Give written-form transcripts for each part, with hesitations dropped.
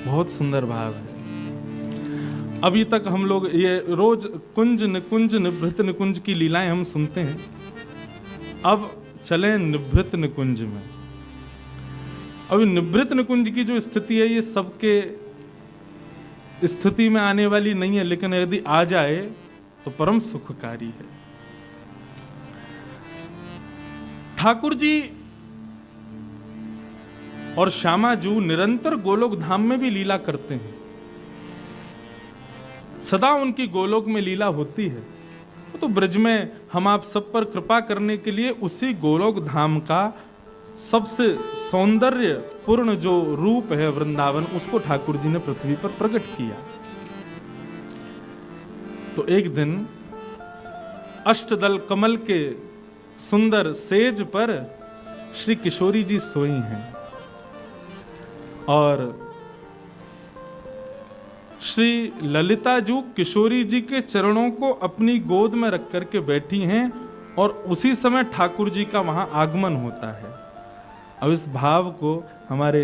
बहुत सुंदर भाव है। अभी तक हम लोग ये रोज कुंज निकुंज निभृत निकुंज की लीलाएं हम सुनते हैं, अब चलें निभृत निकुंज में। अभी निभृत निकुंज की जो स्थिति है ये सबके स्थिति में आने वाली नहीं है, लेकिन यदि आ जाए तो परम सुखकारी है। ठाकुर जी और श्यामा जू निरंतर गोलोक धाम में भी लीला करते हैं, सदा उनकी गोलोक में लीला होती है। तो ब्रज में हम आप सब पर कृपा करने के लिए उसी गोलोक धाम का सबसे सौंदर्य पूर्ण जो रूप है वृंदावन, उसको ठाकुर जी ने पृथ्वी पर प्रकट किया। तो एक दिन अष्टदल कमल के सुंदर सेज पर श्री किशोरी जी सोई हैं और श्री ललिता जू किशोरी जी के चरणों को अपनी गोद में रख करके बैठी हैं और उसी समय ठाकुर जी का वहां आगमन होता है। अब इस भाव को हमारे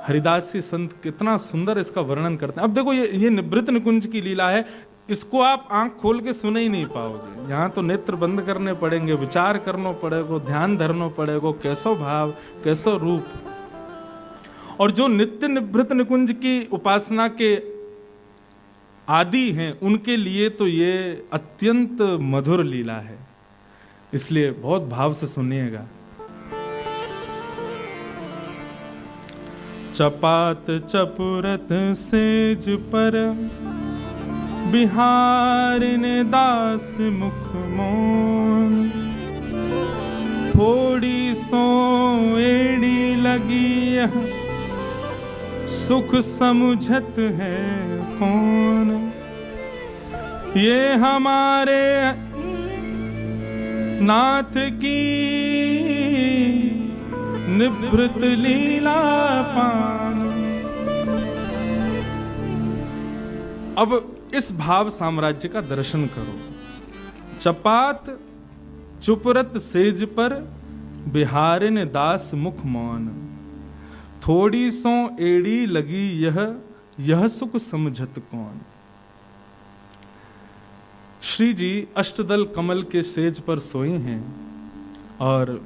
हरिदास जी संत कितना सुंदर इसका वर्णन करते हैं। अब देखो ये निभृत निकुंज की लीला है, इसको आप आंख खोल के सुने ही नहीं पाओगे। यहाँ तो नेत्र बंद करने पड़ेंगे, विचार करना पड़ेगा, ध्यान धरना पड़ेगा, कैसो भाव कैसो रूप। और जो नित्य निभृत निकुंज की उपासना के आदि हैं उनके लिए तो ये अत्यंत मधुर लीला है, इसलिए बहुत भाव से सुनिएगा। चपात चपुरत सेज पर बिहारिने दास मुख मोन, थोड़ी सो एड़ी लगी सुख समुझत है कौन। ये हमारे नाथ की निभृत लीला पान। अब इस भाव साम्राज्य का दर्शन करो। चपात चुपरत सेज पर बिहारिन दास मुख मौन, थोड़ी सो एड़ी लगी यह सुख समझत कौन। श्री जी अष्टदल कमल के सेज पर सोए हैं और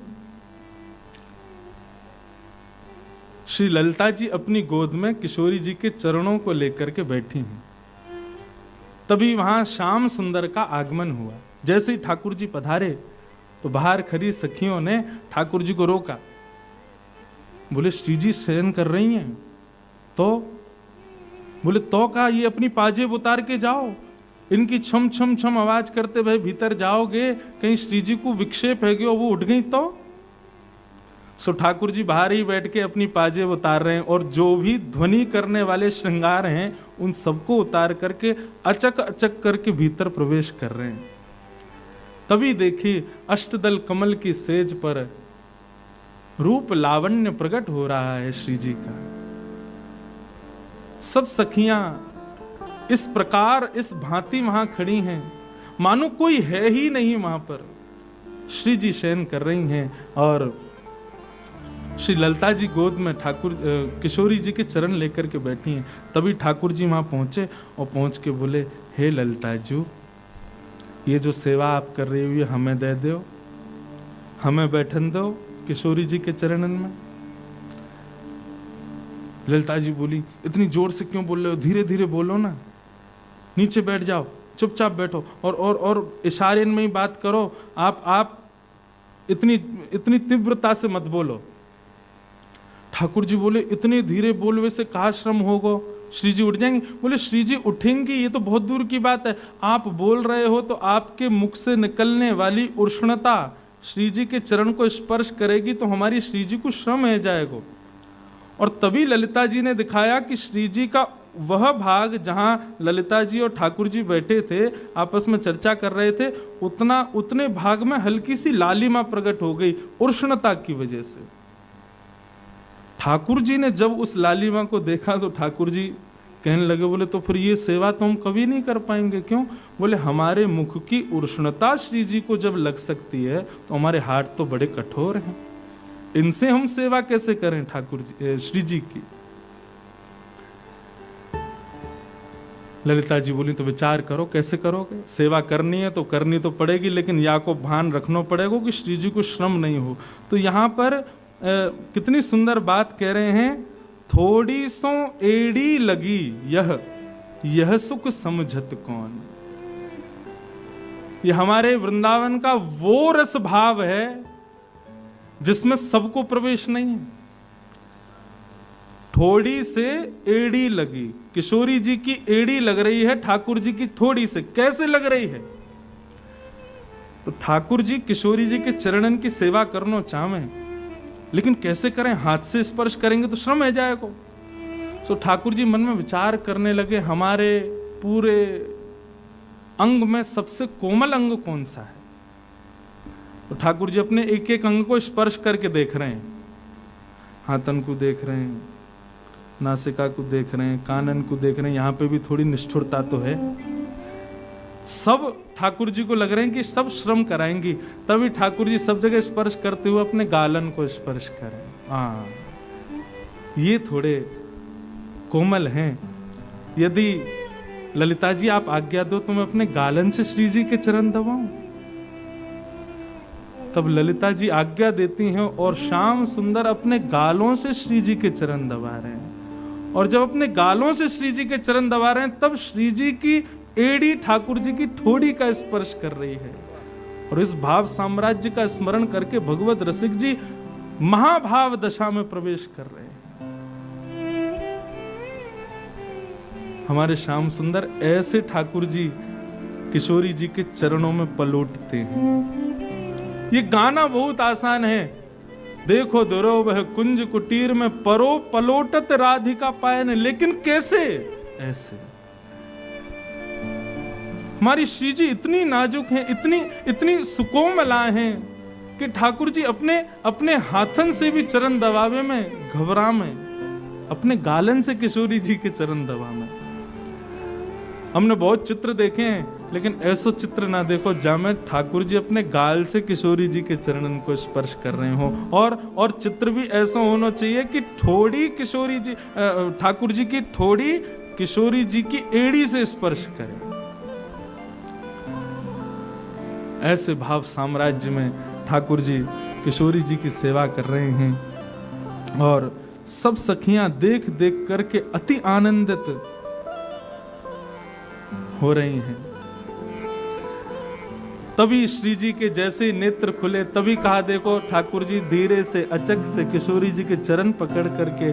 श्री ललिता जी अपनी गोद में किशोरी जी के चरणों को लेकर के बैठी हैं। तभी वहां श्याम सुंदर का आगमन हुआ। जैसे ही ठाकुर जी पधारे तो बाहर खड़ी सखियों ने ठाकुर जी को रोका, बोले श्री जी शयन कर रही हैं। तो बोले तो का ये अपनी पाजेब उतार के जाओ, इनकी छम छम छम आवाज करते भाई भीतर जाओगे, कहीं श्री जी को विक्षेप है वो उठ गई तो। सो ठाकुर जी बाहर ही बैठ के अपनी पाजेब उतार रहे हैं और जो भी ध्वनि करने वाले श्रृंगार हैं उन सबको उतार करके अचक अचक करके भीतर प्रवेश कर रहे हैं। तभी देखिए अष्टदल कमल की सेज पर रूप लावण्य प्रकट हो रहा है श्री जी का। सब सखियां इस प्रकार इस भांति वहां खड़ी हैं, मानो कोई है ही नहीं वहां पर। श्री जी शयन कर रही हैं और श्री ललिता जी गोद में ठाकुर किशोरी जी के चरण लेकर के बैठी हैं। तभी ठाकुर जी वहां पहुंचे और पहुंच के बोले, हे ललिता जी, ये जो सेवा आप कर रही हो ये हमें दे दो, हमें बैठन दो किशोरी जी के चरणन में। ललिता जी बोली, इतनी जोर से क्यों बोल रहे हो, धीरे धीरे बोलो ना, नीचे बैठ जाओ, चुपचाप बैठो और इशारे में ही बात करो, आप इतनी तीव्रता से मत बोलो। ठाकुर जी बोले, इतने धीरे बोलने से कहाँ श्रम होगा, श्री जी उठ जाएंगे। बोले श्री जी उठेंगी ये तो बहुत दूर की बात है, आप बोल रहे हो तो आपके मुख से निकलने वाली उष्णता श्री जी के चरण को स्पर्श करेगी तो हमारी श्री जी को श्रम है जाएगा। और तभी ललिता जी ने दिखाया कि श्री जी का वह भाग जहां ललिता जी और ठाकुर जी बैठे थे आपस में चर्चा कर रहे थे, उतने भाग में हल्की सी लालिमा प्रकट हो गई उष्णता की वजह से। ठाकुर जी ने जब उस लालिमा को देखा तो ठाकुर जी कहने लगे, बोले तो फिर ये सेवा तो हम कभी नहीं कर पाएंगे। क्यों? बोले हमारे मुख की उष्णता श्री जी को जब लग सकती है तो हमारे हाथ तो बड़े कठोर हैं, इनसे हम सेवा कैसे करें ठाकुर जी श्री जी की। ललिता जी बोली तो विचार करो कैसे करोगे, सेवा करनी है तो करनी तो पड़ेगी, लेकिन या को भान रखना पड़ेगा कि श्री जी को श्रम नहीं हो। तो यहाँ पर कितनी सुंदर बात कह रहे हैं, थोड़ी सो एड़ी लगी यह सुख समझत कौन। ये हमारे वृंदावन का वो रस भाव है जिसमें सबको प्रवेश नहीं है। थोड़ी से एड़ी लगी, किशोरी जी की एड़ी लग रही है ठाकुर जी की थोड़ी से। कैसे लग रही है? तो ठाकुर जी किशोरी जी के चरणन की सेवा करना चाहें, लेकिन कैसे करें? हाथ से स्पर्श करेंगे तो श्रम है जाएगा। तो ठाकुर जी मन में विचार करने लगे, हमारे पूरे अंग में सबसे कोमल अंग कौन सा है? तो ठाकुर जी अपने एक एक अंग को स्पर्श करके देख रहे हैं। हाथन को देख रहे हैं, नासिका को देख रहे हैं, कानन को देख रहे हैं। यहाँ पे भी थोड़ी निष्ठुरता तो है। सब ठाकुर जी को लग रहे हैं कि सब श्रम कराएंगी, तभी ठाकुर जी सब जगह स्पर्श करते हुए अपने गालन को स्पर्श करें। हाँ, ये थोड़े कोमल हैं। यदि ललिता जी आप आज्ञा दो तो मैं अपने गालन से श्री जी के चरण दबाऊं। तब ललिता जी आज्ञा देती हैं और श्याम सुंदर अपने गालों से श्री जी के चरण दबा रहे हैं। और जब अपने गालों से श्री जी के चरण दबा रहे हैं, तब श्री जी की एड़ी ठाकुर जी की ठोड़ी का स्पर्श कर रही है। और इस भाव साम्राज्य का स्मरण करके भगवत रसिक जी महाभाव दशा में प्रवेश कर रहे हैं। हमारे श्याम सुंदर ऐसे ठाकुर जी किशोरी जी के चरणों में पलोटते हैं। ये गाना बहुत आसान है। देखो दुरो वह कुंज कुटीर में परो पलोटत राधिका पायन, लेकिन कैसे? ऐसे। हमारी श्री जी इतनी नाजुक हैं, इतनी सुकोमला हैं कि ठाकुर जी अपने हाथन से भी चरण दबावे में घबरा में, अपने गालन से किशोरी जी के चरण दबा में। हमने बहुत चित्र देखे हैं, लेकिन ऐसा चित्र ना देखो जहां में ठाकुर जी अपने गाल से किशोरी जी के चरणन को स्पर्श कर रहे हो। और चित्र भी ऐसा होना चाहिए कि थोड़ी किशोरी जी, ठाकुर जी की थोड़ी किशोरी जी की एड़ी से स्पर्श करे। ऐसे भाव साम्राज्य में ठाकुर जी किशोरी जी की सेवा कर रहे हैं और सब सखियां देख देख करके अति आनंदित हो रही हैं। तभी श्री जी के जैसे नेत्र खुले, तभी कहा देखो ठाकुर जी धीरे से अचक से किशोरी जी के चरण पकड़ करके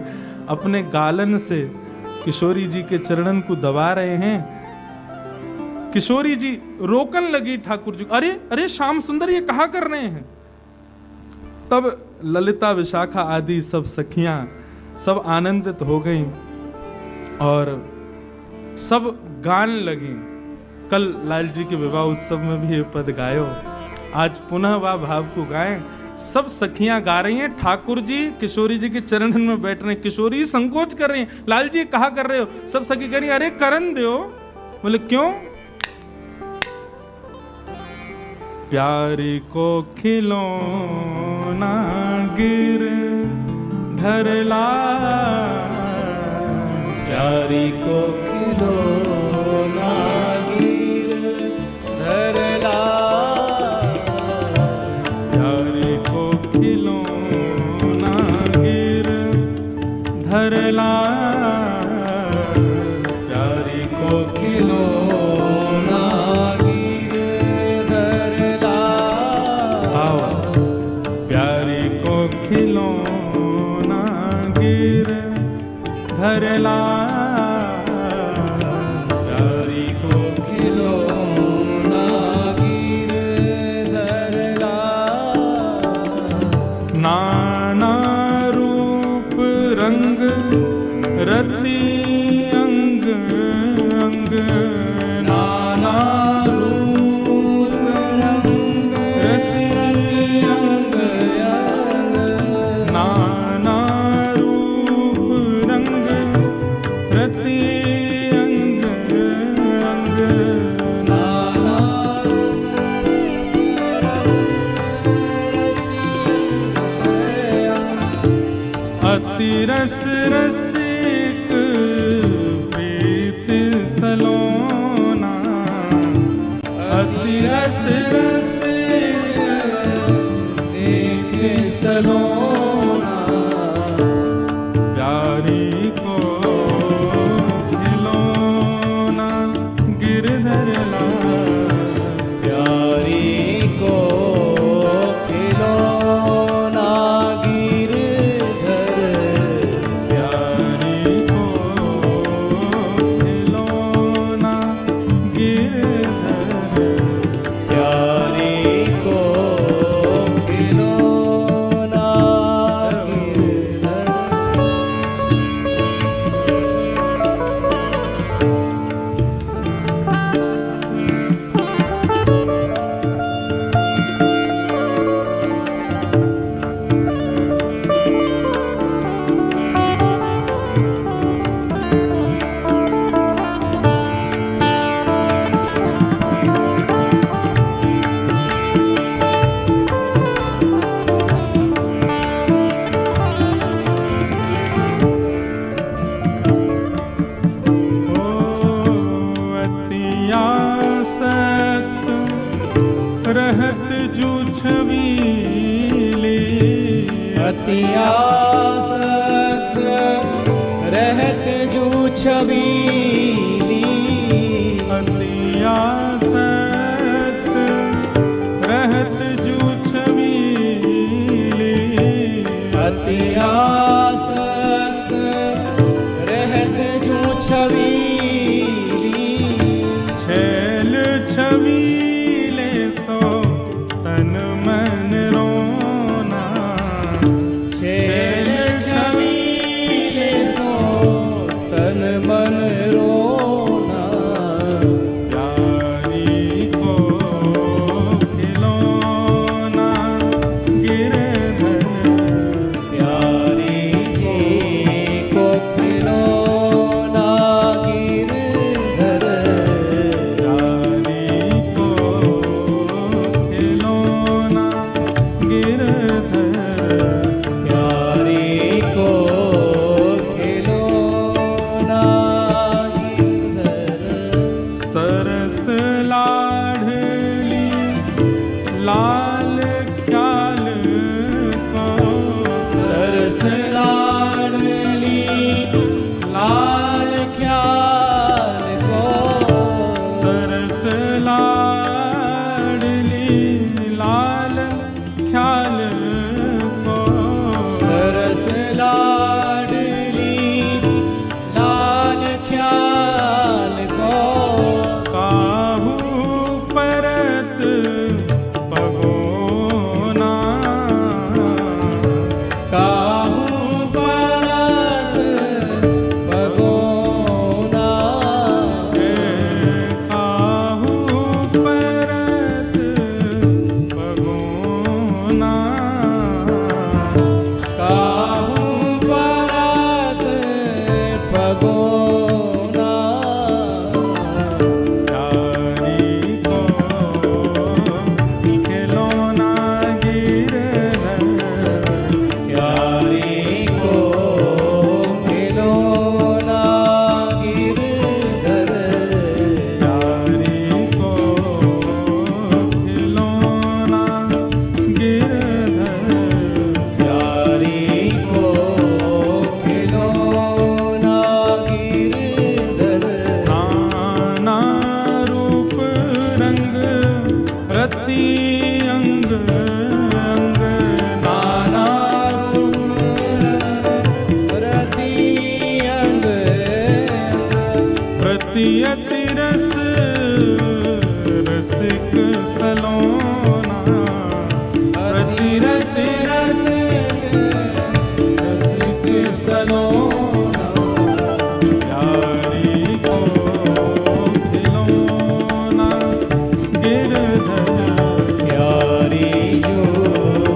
अपने गालन से किशोरी जी के चरणन को दबा रहे हैं। किशोरी जी रोकन लगी ठाकुर जी, अरे अरे श्याम सुंदर ये कहा कर रहे हैं? तब ललिता विशाखा आदि सब सखियां सब आनंदित हो गई और सब गान लगी। कल लाल जी के विवाह उत्सव में भी ये पद गायो, आज पुनः वह भाव को गाएं। सब सखियां गा रही हैं, ठाकुर जी किशोरी जी के चरणन में बैठ रहे हैं। किशोरी संकोच कर रही हैं, लाल जी कहा कर रहे हो? सब सखी कह रही अरे करन दो। बोले क्यों? प्यारी को खिलौना गिर धरला, प्यारी को खिलौना गिर धरला, प्यारी को खिलौना गिर धरला, प्यारी को खिलौना गिर धरला, प्यारी को खिलौना गिर धरला, प्यारी को खिलौना गिर धरला, नाना रूप रंग रति अंग अंग, नाना रूप रंग रति अंग अंग, नाना रूप रंग रति अंग अंग, नाना अति रस रसिक आसक्त रहत जो छबीली, अति आसक्त रहत जू छबीली, अति आसक्त रहत जो छबीली, छैल छबीले सो तन मन रोना, छैल छबीले सो तन मन रोना, प्यारी को खिलौना गिरधर, प्यारी जी को खिलौना गिरधर, प्यारी को खिलौना गिरधर, प्यारी को खिलौना गिरधर, सरस लाडली लाल ख्याल को, सरस लाडली लाल ख्याल को, सरस लाडली लाल ख्याल को, सरस लाडली लाल ख्याल को, काहू परत पगोना, काहू परत पगोना, काहू परत पगोना, काहू परत पगोना, प्यारी को खिलौना गिरधर, प्यारी को खिलौना गिरधर, प्यारी को खिलौना गिरधर, प्यारी को खिलौना गिरधर, नाना रूप रंग रति अंग अंग, नाना रूप रति अंग, प्रतियति रस रसिक सलोना, अति रस रस रसिक सलोना, प्यारी को खिलौना गिरधर, प्यारी जो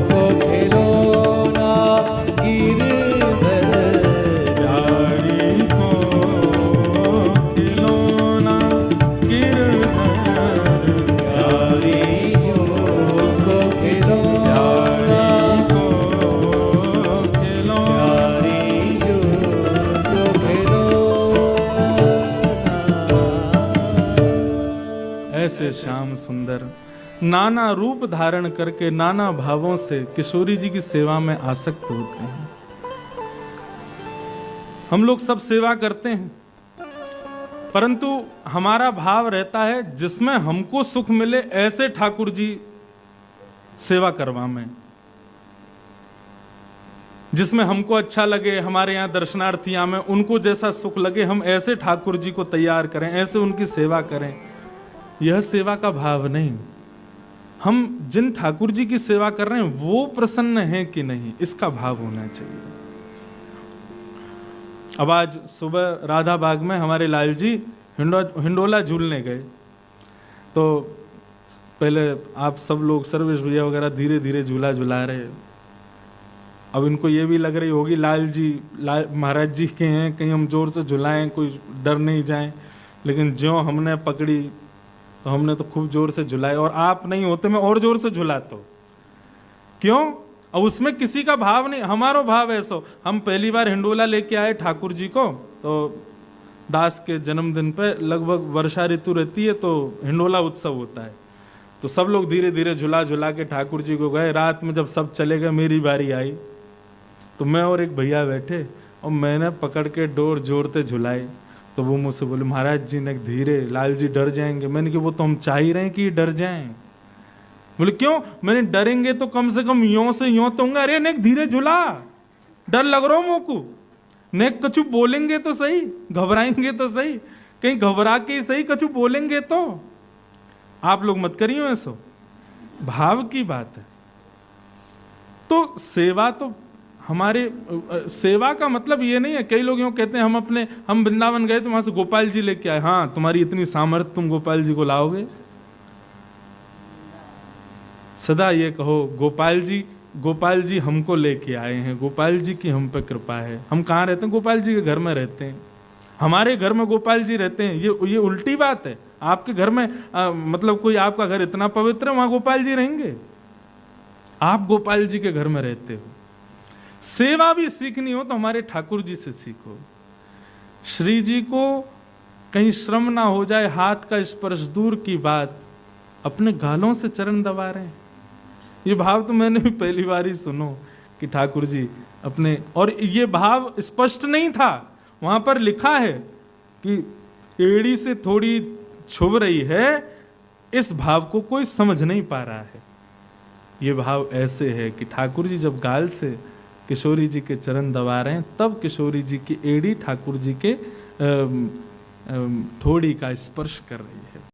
को खिलौना गिरधर, प्यारी को खिलौना गिरधर, प्यारी जो को खिलौना, प्यारी जो को खिलौना। ऐसे श्याम सुंदर नाना रूप धारण करके नाना भावों से किशोरी जी की सेवा में आसक्त होते हैं। हम लोग सब सेवा करते हैं, परंतु हमारा भाव रहता है जिसमें हमको सुख मिले ऐसे ठाकुर जी सेवा करवा में, जिसमें हमको अच्छा लगे, हमारे यहाँ दर्शनार्थी आए उनको जैसा सुख लगे, हम ऐसे ठाकुर जी को तैयार करें, ऐसे उनकी सेवा करें। यह सेवा का भाव नहीं। हम जिन ठाकुर जी की सेवा कर रहे हैं वो प्रसन्न हैं कि नहीं, इसका भाव होना चाहिए। अब आज सुबह राधा बाग में हमारे लाल जी हिंडोला झूलने गए, तो पहले आप सब लोग सर्वेश भैया वगैरह धीरे धीरे झूला झुला रहे। अब इनको ये भी लग रही होगी लाल जी महाराज जी के हैं, कहीं हम जोर से झुलाएं, कोई डर नहीं जाए। लेकिन ज्यों हमने पकड़ी तो हमने तो खूब जोर से झुलाए, और आप नहीं होते मैं और जोर से झुलाता हूँ। क्यों? अब उसमें किसी का भाव नहीं, हमारा भाव ऐसा। हम पहली बार हिंडोला लेके आए ठाकुर जी को, तो दास के जन्मदिन पे लगभग वर्षा ऋतु रहती है, तो हिंडोला उत्सव होता है। तो सब लोग धीरे धीरे झुला झुला के ठाकुर जी को गए। रात में जब सब चले गए, मेरी बारी आई। तो मैं और एक भैया बैठे और मैंने पकड़ के डोर जोरते झुलाई, तो वो मुझसे बोले महाराज जी ने धीरे, लाल जी डर जाएंगे। मैंने कहा वो तो हम चाह ही रहे हैं कि डर जाएं। बोले क्यों? मैंने डरेंगे तो कम से कम यों से यों तो होंगे, अरे नेक धीरे झुला, डर लग रहा हो मोको, नेक कछु बोलेंगे तो सही, घबराएंगे तो सही, कहीं घबरा के सही कछु बोलेंगे तो। आप लोग मत करिए ऐसो, भाव की बात है। तो सेवा तो हमारे सेवा का मतलब ये नहीं है, कई लोग यूँ कहते हैं हम वृंदावन गए तो वहां से गोपाल जी लेके आए, हाँ तुम्हारी इतनी सामर्थ्य तुम गोपाल जी को लाओगे। सदा ये कहो गोपाल जी हमको लेके आए हैं, गोपाल जी की हम पे कृपा है। हम कहाँ रहते हैं? गोपाल जी के घर में रहते हैं, हमारे घर में गोपाल जी रहते हैं। ये उल्टी बात है। आपके घर में मतलब कोई आपका घर इतना पवित्र है, वहां गोपाल जी रहेंगे? आप गोपाल जी के घर में रहते हो। सेवा भी सीखनी हो तो हमारे ठाकुर जी से सीखो। श्री जी को कहीं श्रम ना हो जाए, हाथ का स्पर्श दूर की बात, अपने गालों से चरण दबा रहे हैं। ये भाव तो मैंने भी पहली बार ही सुनो कि ठाकुर जी अपने, और ये भाव स्पष्ट नहीं था, वहां पर लिखा है कि एड़ी से थोड़ी छुभ रही है, इस भाव को कोई समझ नहीं पा रहा है। ये भाव ऐसे है कि ठाकुर जी जब गाल से किशोरी जी के चरण दबा रहे हैं, तब किशोरी जी की एड़ी ठाकुर जी के ठोड़ी का स्पर्श कर रही है।